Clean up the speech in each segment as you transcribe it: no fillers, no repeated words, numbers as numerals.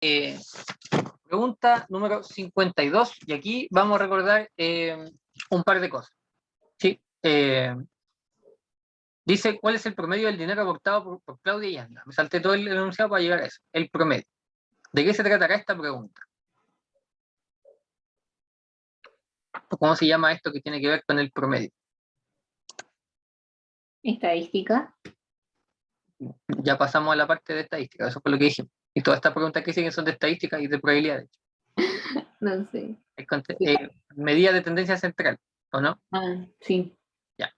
Eh, Pregunta número 52, y aquí vamos a recordar un par de cosas. ¿Sí? Dice, ¿cuál es el promedio del dinero aportado por Claudia y Anda? Me salté todo el enunciado para llegar a eso. El promedio. ¿De qué se tratará esta pregunta? ¿Cómo se llama esto que tiene que ver con el promedio? Estadística. Ya pasamos a la parte de estadística, eso fue lo que dije. Y todas estas preguntas que siguen son de estadística y de probabilidades. No sé. Medida de tendencia central, ¿o no? Ah, sí. Ya.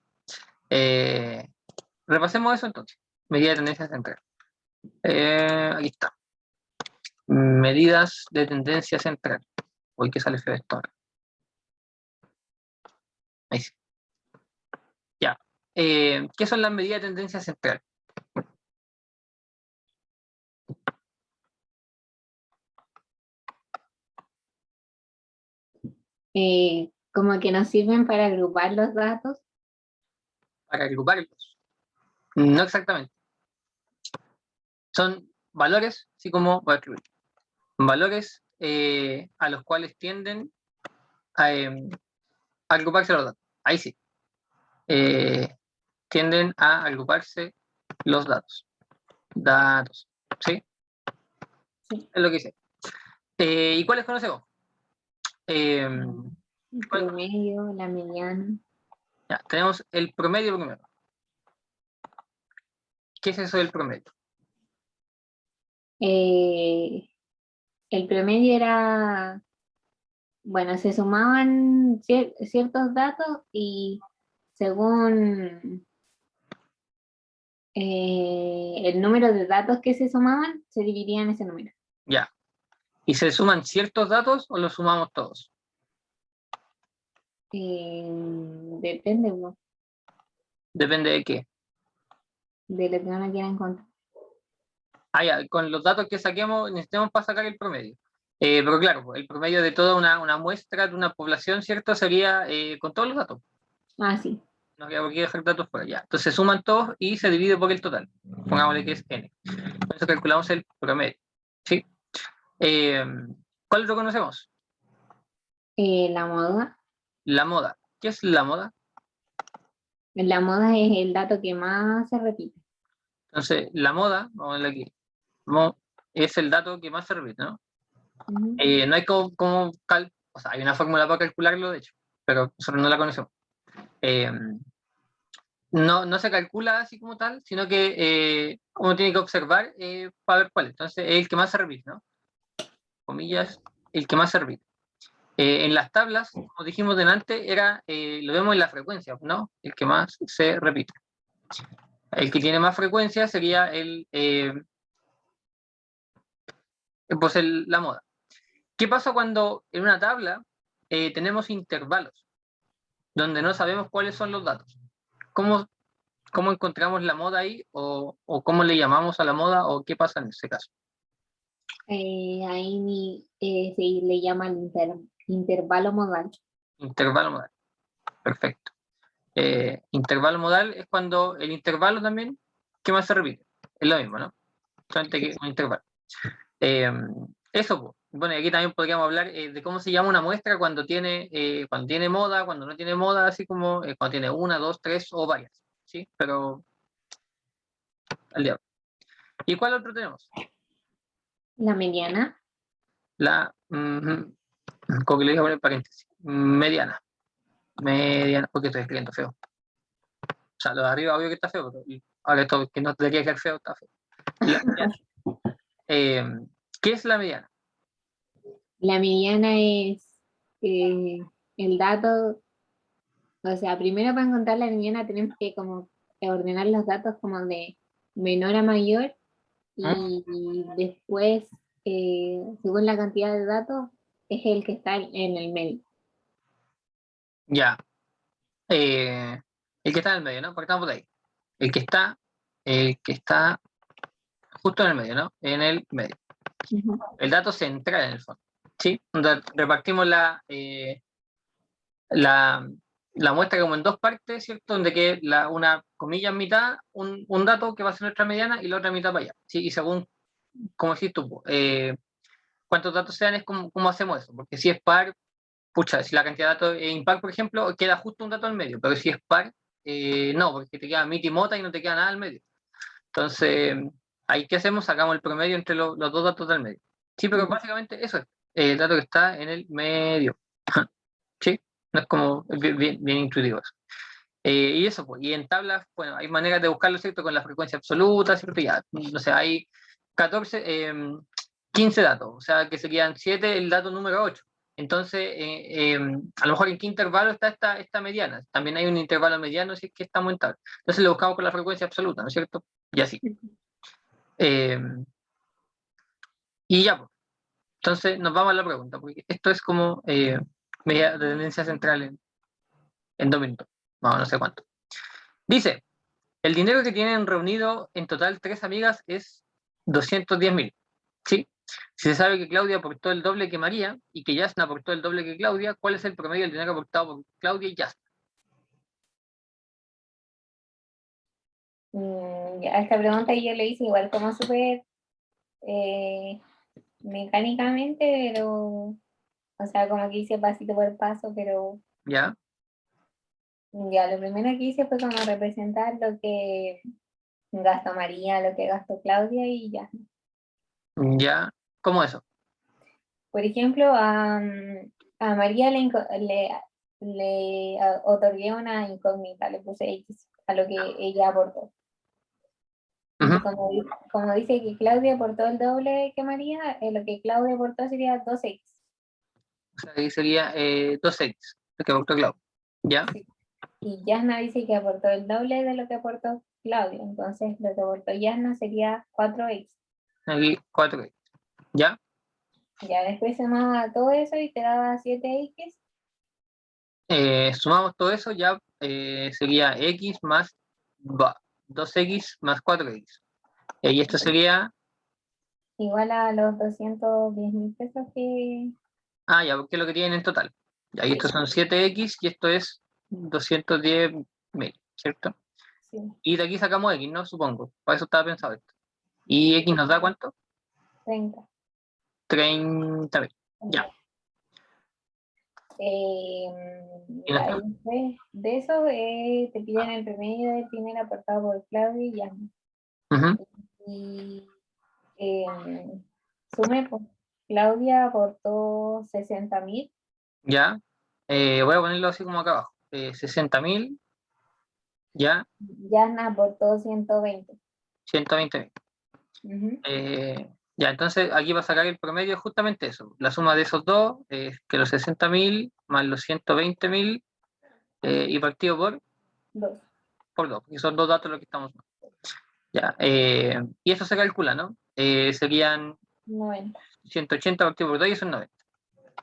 Repasemos eso entonces. Medida de tendencia central. Aquí está. Medidas de tendencia central. Uy, que sale feo esto ahora. Ahí sí. Ya. ¿Qué son las medidas de tendencia central? Como que nos sirven para agrupar los datos. Para agruparlos. No exactamente. Son valores, así como voy a escribir. Valores a los cuales tienden a agruparse los datos. Ahí sí. Tienden a agruparse los datos. Datos. ¿Sí? Sí. Es lo que dice. ¿Y cuáles conocemos? El promedio, la mediana. Ya, tenemos el promedio primero. ¿Qué es eso del promedio? El promedio era, bueno, se sumaban ciertos datos y según el número de datos que se sumaban, se dividían ese número. Ya. ¿Y se suman ciertos datos o los sumamos todos? Depende, ¿no?, Depende de qué. de lo que uno quiera encontrar. Ah, ya, con los datos que saquemos necesitamos para sacar el promedio. Pero claro, el promedio de toda una muestra de una población, ¿cierto? Sería con todos los datos. Ah, sí. No había por qué dejar datos por allá. Entonces se suman todos y se divide por el total. Pongámosle que es n. Con eso calculamos el promedio. ¿Sí? ¿Cuál otro conocemos? La moda. La moda. ¿Qué es la moda? La moda es el dato que más se repite. Entonces, la moda, vamos a ver aquí, es el dato que más se repite, ¿no? Uh-huh. No hay o sea, hay una fórmula para calcularlo, de hecho, pero nosotros no la conocemos. No se calcula así como tal, sino que uno tiene que observar para ver cuál es. Entonces, es el que más se repite, ¿no? Comillas, el que más se repite. En las tablas, como dijimos delante, lo vemos en la frecuencia, ¿no? El que más se repite. El que tiene más frecuencia sería pues la moda. ¿Qué pasa cuando en una tabla tenemos intervalos donde no sabemos cuáles son los datos? ¿Cómo encontramos la moda ahí? ¿O cómo le llamamos a la moda? ¿O qué pasa en ese caso? Ahí se le llama el intervalo modal. Intervalo modal. Perfecto. Intervalo modal es cuando el intervalo también, ¿qué más se repite? Es lo mismo, ¿no? Solamente que un intervalo. Eso, pues. Bueno, y aquí también podríamos hablar de cómo se llama una muestra cuando tiene moda, cuando no tiene moda, así como cuando tiene una, dos, tres o varias. ¿Sí? Pero al diablo. ¿Y cuál otro tenemos? La mediana. Como que le voy a poner paréntesis. Mediana. Mediana, porque estoy escribiendo feo. O sea, lo de arriba obvio que está feo, pero ahora esto que no debería quedar feo, está feo. La mediana. ¿Qué es la mediana? La mediana es el dato, o sea, primero para encontrar la mediana tenemos que como ordenar los datos como de menor a mayor ¿Mm? y después, según la cantidad de datos, es el que está en el medio. Ya. El que está en el medio, ¿no? Partamos por ahí. El que está justo en el medio, ¿no? En el medio. Uh-huh. El dato central en el fondo. ¿Sí? Donde repartimos la muestra como en dos partes, ¿cierto? Donde que una comilla en mitad, un dato que va a ser nuestra mediana y la otra mitad para allá. ¿Sí? Y según, como decís tú, cuántos datos sean es cómo hacemos eso, porque si es par, pucha, si la cantidad de datos es impar, por ejemplo, queda justo un dato al medio, pero si es par, no, porque te queda mit y mota y no te queda nada al medio. Entonces, ahí ¿qué hacemos? Sacamos el promedio entre los dos datos del medio. Sí, pero básicamente eso es, el dato que está en el medio. ¿Sí? No es como bien intuitivo eso. Y eso, pues, y en tablas, bueno, hay maneras de buscarlo, ¿cierto? Con la frecuencia absoluta, ¿cierto? Ya, no sé, hay 15 datos, o sea, que serían 7 el dato número 8. Entonces, a lo mejor en qué intervalo está esta mediana. También hay un intervalo mediano si es que estamos en tabla. Entonces lo buscamos con la frecuencia absoluta, ¿no es cierto? Y así. Eh, y ya, pues. Entonces nos vamos a la pregunta, porque esto es como medida de tendencia central en 2 minutos. No sé cuánto. Dice, el dinero que tienen reunido en total 3 amigas es 210.000. ¿Sí? Si se sabe que Claudia aportó el doble que María y que Yasna aportó el doble que Claudia, ¿cuál es el promedio del dinero aportado por Claudia y Yasna? Ya, esta pregunta yo le hice igual como súper mecánicamente, pero, o sea, como que hice pasito por paso, pero ¿Ya? ya, lo primero que hice fue como representar lo que gastó María, lo que gastó Claudia y ya. ¿Ya? ¿Cómo eso? Por ejemplo, a María le otorgué una incógnita, le puse X a lo que ella aportó. Ujú. Y como dice que Claudia aportó el doble que María, lo que Claudia aportó sería 2X. O sea, ahí sería 2x, lo que aportó Claudia. ¿Ya? Sí. Y Yasna dice que aportó el doble de lo que aportó Claudia, entonces lo que aportó Yasna sería 4X. Aquí 4x. ¿Ya? Ya después sumaba todo eso y te daba 7X. Sumamos todo eso, ya sería x más 2x más 4x. Y esto sería, Igual a los 210.000 pesos que... ya, porque es lo que tienen en total. Ya, y Sí, estos son 7x y esto es 210.000, ¿cierto? sí, Y de aquí sacamos x, ¿no? Supongo. Para eso estaba pensado esto. ¿Y x nos da cuánto? 30. 30.000. Ya. Y Ya, después, y después de eso te piden el promedio del dinero aportado por Claudia y Yasna. ujú, Y sume, pues, Claudia aportó 60.000, ya. Voy a ponerlo así como acá abajo. 60.000, ya. Yasna aportó 120. 120.000. Ujú. Ya, entonces aquí va a sacar el promedio justamente eso. La suma de esos dos es que los 60.000 más los 120.000 y partido Dos, por 2, porque son dos datos los que estamos. Ya, y eso se calcula, ¿no? Serían 90. 180 partido por 2 y eso es 90.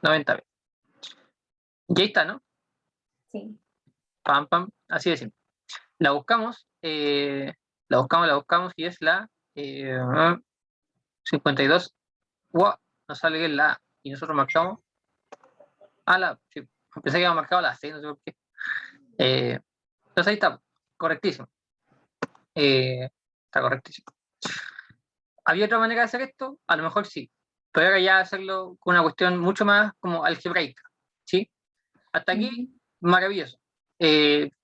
90. Y ahí está, ¿no? Sí. Pam, pam, así de simple. La buscamos, la buscamos y es la 52. ¡Wow! Nos sale que es la A. Y nosotros marcamos sí, pensé que había marcado la C, no sé por qué. Entonces ahí está, correctísimo. Está correctísimo. ¿Había otra manera de hacer esto? A lo mejor sí. Pero ahora ya hacerlo con una cuestión mucho más como algebraica. ¿Sí? Hasta aquí, Ujú. maravilloso.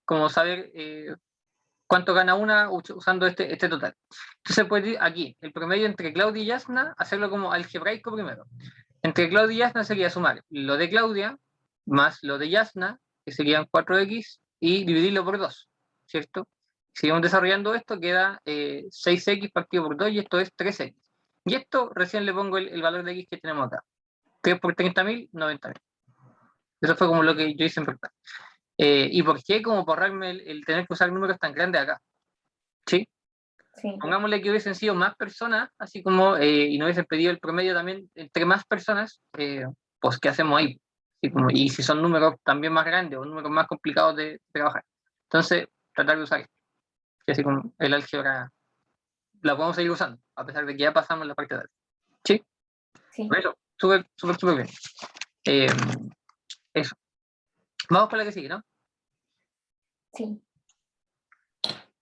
Como saber cuánto gana una usando este total. Entonces, pues aquí, el promedio entre Claudia y Yasna, hacerlo como algebraico primero. Entre Claudia y Yasna sería sumar lo de Claudia más lo de Yasna, que serían 4x, y dividirlo por 2, ¿cierto? Si seguimos desarrollando esto, queda 6x partido por 2 y esto es 3x. Y esto recién le pongo el valor de x que tenemos acá. 3 por 30.000, 90.000. Eso fue como lo que yo hice en verdad. ¿Y por qué? Como por ahorrarme el tener que usar números tan grandes acá. ¿Sí? Sí. Pongámosle que hubiesen sido más personas, así como, y no hubiesen pedido el promedio también entre más personas, pues ¿qué hacemos ahí? Y si son números también más grandes o números más complicados de trabajar. Entonces, tratar de usar esto, que así como el álgebra la podemos seguir usando, a pesar de que ya pasamos la parte de álgebra. ¿Sí? Sí. Por eso, súper, súper, súper bien. Eh, eso. Vamos con la que sigue, ¿no? Sí.